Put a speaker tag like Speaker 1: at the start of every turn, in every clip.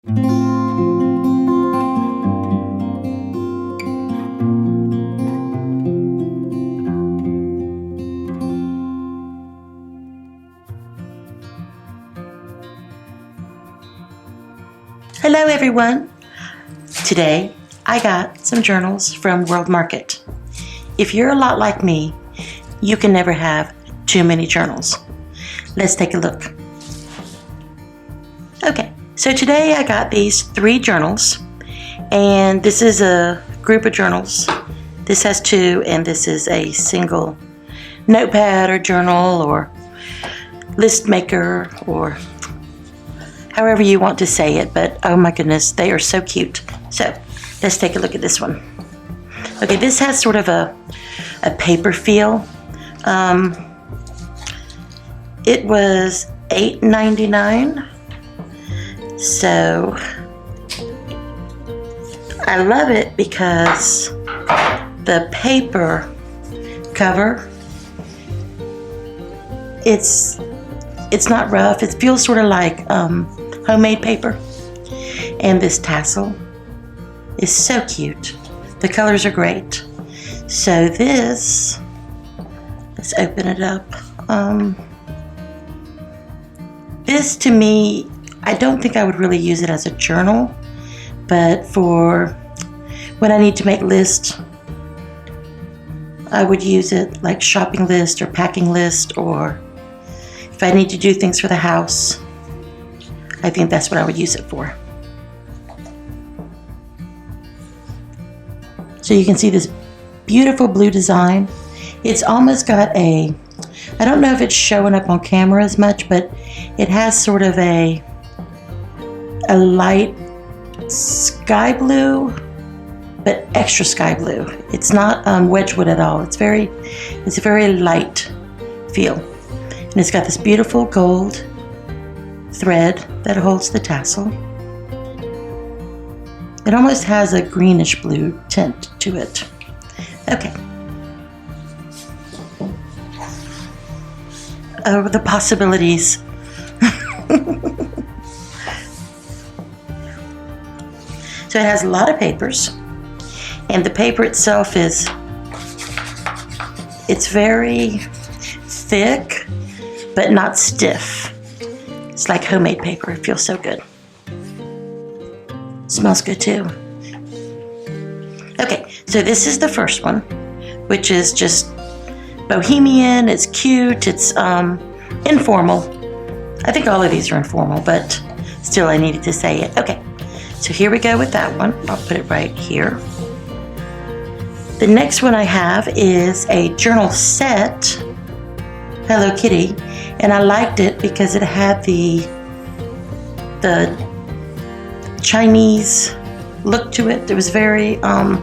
Speaker 1: Hello everyone! Today I got some journals from World Market. If you're a lot like me, you can never have too many journals. Let's take a look. Okay, so today I got these 3 journals, and this is a group of journals. This has 2, and this is a single notepad or journal or list maker or however you want to say it, but oh my goodness, they are so cute. So let's take a look at this one. Okay, this has sort of a paper feel. It was $8.99. So I love it because the paper cover, it's not rough. It feels sort of like homemade paper. And this tassel is so cute. The colors are great. So this, let's open it up. This to me, I don't think I would really use it as a journal, but for when I need to make lists, I would use it like shopping list or packing list, or if I need to do things for the house, I think that's what I would use it for. So you can see this beautiful blue design. It's almost got a, I don't know if it's showing up on camera as much, but it has sort of a light sky blue, but extra sky blue. It's not Wedgwood at all. It's a very light feel. And it's got this beautiful gold thread that holds the tassel. It almost has a greenish blue tint to it. Okay. Oh, the possibilities. So it has a lot of papers, and the paper itself it's very thick, but not stiff. It's like homemade paper. It feels so good. Smells good too. Okay, so this is the first one, which is just bohemian. It's cute. It's informal. I think all of these are informal, but still I needed to say it. Okay, so here we go with that one. I'll put it right here. The next one I have is a journal set, Hello Kitty, and I liked it because it had the Chinese look to it. It was very, I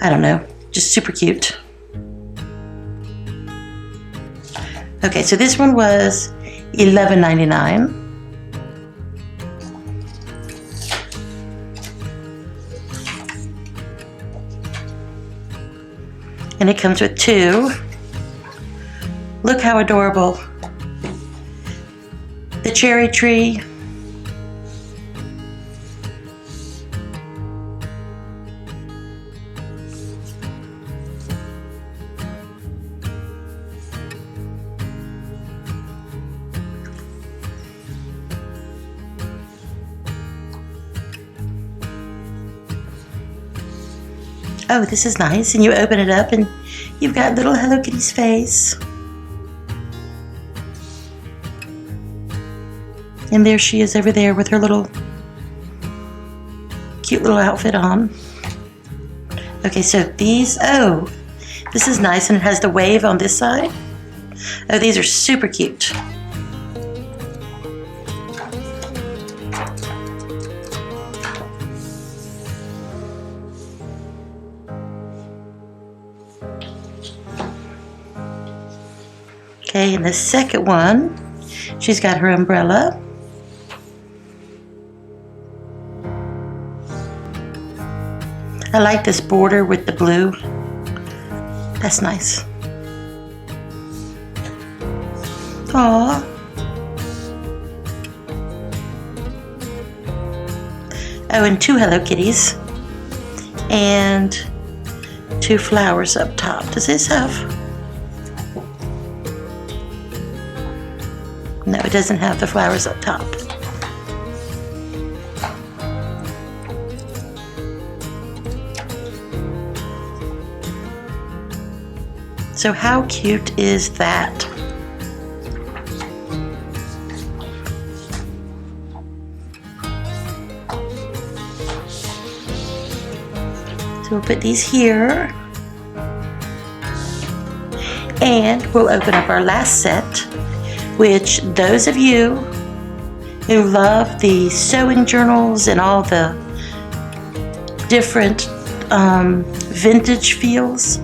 Speaker 1: don't know, just super cute. Okay, so this one was $11.99. And it comes with 2. Look how adorable. The cherry tree. Oh, this is nice. And you open it up and you've got little Hello Kitty's face. And there she is over there with her little cute little outfit on. Okay, so these, oh, this is nice, and it has the wave on this side. Oh, these are super cute. Okay, and the second one, she's got her umbrella. I like this border with the blue. That's nice. Aww. Oh, and 2 Hello Kitties. And 2 flowers up top. Does this have? No, it doesn't have the flowers up top. So how cute is that? So we'll put these here. And we'll open up our last set, which those of you who love the sewing journals and all the different vintage feels,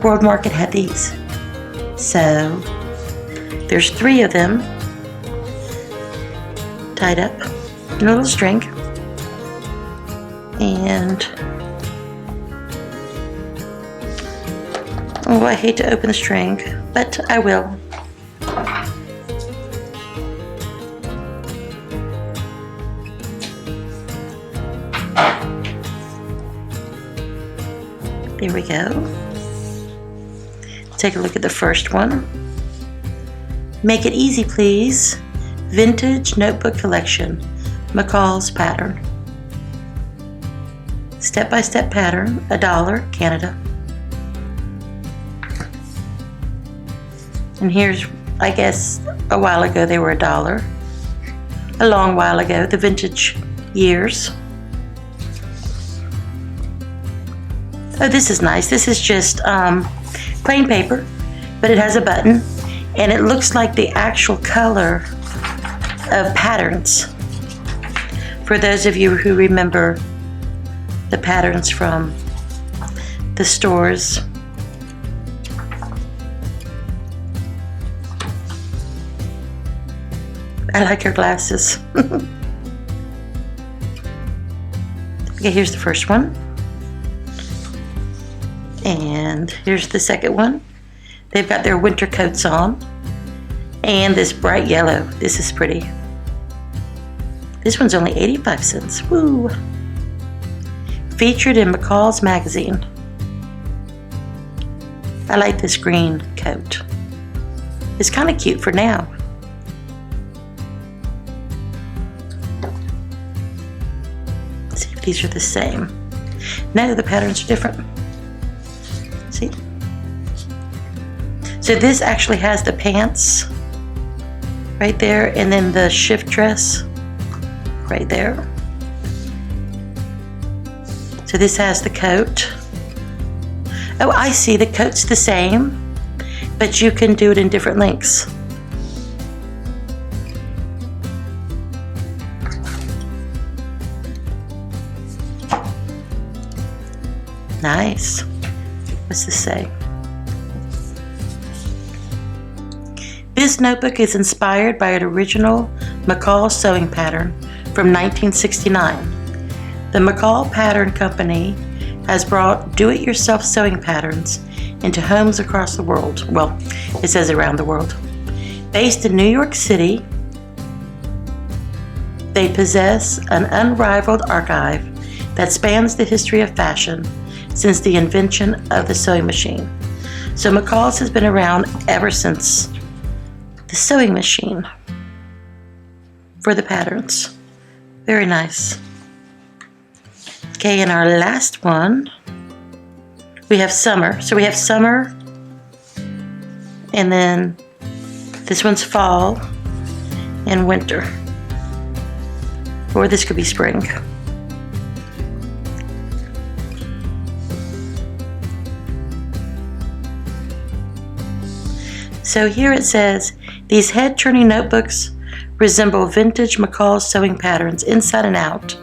Speaker 1: World Market had these. So there's 3 of them tied up in a little string. And oh, I hate to open the string, but I will. There we go. Take a look at the first one. Make it easy, please. Vintage Notebook Collection, McCalls pattern. Step-by-step pattern, $1, Canada. And here's, I guess, a while ago they were $1. A long while ago, the vintage years. Oh, this is nice. This is just plain paper, but it has a button, and it looks like the actual color of patterns. For those of you who remember the patterns from the stores. I like her glasses. Okay, here's the first one. And here's the second one. They've got their winter coats on. And this bright yellow. This is pretty. This one's only 85 cents. Woo! Featured in McCalls magazine. I like this green coat. It's kind of cute for now. Let's see if these are the same. No, the patterns are different. See? So this actually has the pants right there, and then the shift dress right there. So this has the coat. Oh, I see, the coat's the same, but you can do it in different lengths. Nice. What's this say? This notebook is inspired by an original McCall sewing pattern from 1969. The McCall Pattern Company has brought do-it-yourself sewing patterns into homes across the world. Well, it says around the world. Based in New York City, they possess an unrivaled archive that spans the history of fashion since the invention of the sewing machine. So McCall's has been around ever since the sewing machine for the patterns. Very nice. Okay, and our last one, we have summer. So we have summer, and then this one's fall and winter. Or this could be spring. So here it says, these head-turning notebooks resemble vintage McCall's sewing patterns inside and out.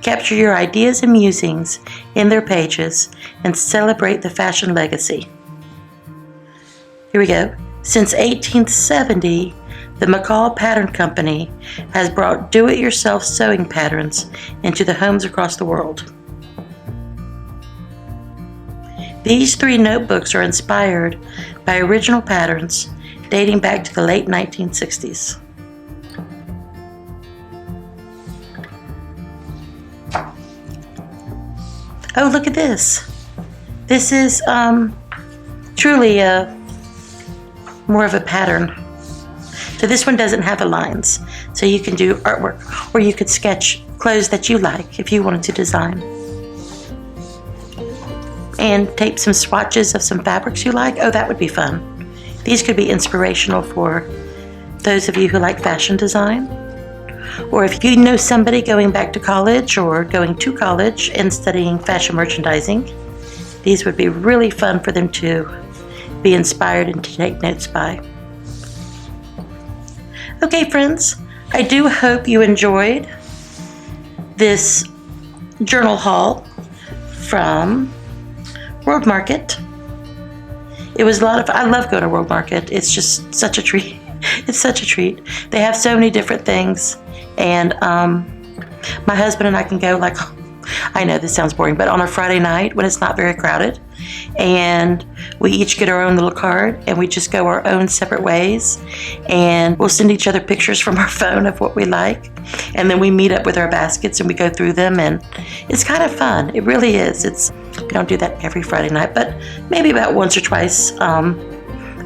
Speaker 1: Capture your ideas and musings in their pages and celebrate the fashion legacy. Here we go. Since 1870, the McCall Pattern Company has brought do-it-yourself sewing patterns into the homes across the world. These 3 notebooks are inspired by original patterns dating back to the late 1960s. Oh, look at this. This is truly more of a pattern. So this one doesn't have the lines. So you can do artwork, or you could sketch clothes that you like if you wanted to design. And tape some swatches of some fabrics you like. Oh, that would be fun. These could be inspirational for those of you who like fashion design. Or if you know somebody going back to college or going to college and studying fashion merchandising, these would be really fun for them to be inspired and to take notes by. Okay, friends, I do hope you enjoyed this journal haul from World Market. It was a lot of fun. I love going to World Market. It's just such a treat. It's such a treat. They have so many different things, and my husband and I can go, like, I know this sounds boring, but on a Friday night when it's not very crowded, and we each get our own little card, and we just go our own separate ways, and we'll send each other pictures from our phone of what we like, and then we meet up with our baskets and we go through them, and it's kind of fun. It really is. We don't do that every Friday night, but maybe about once or twice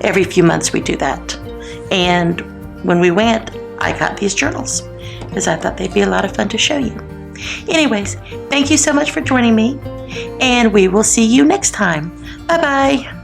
Speaker 1: every few months we do that. And when we went, I got these journals because I thought they'd be a lot of fun to show you. Anyways, thank you so much for joining me, and we will see you next time. Bye-bye.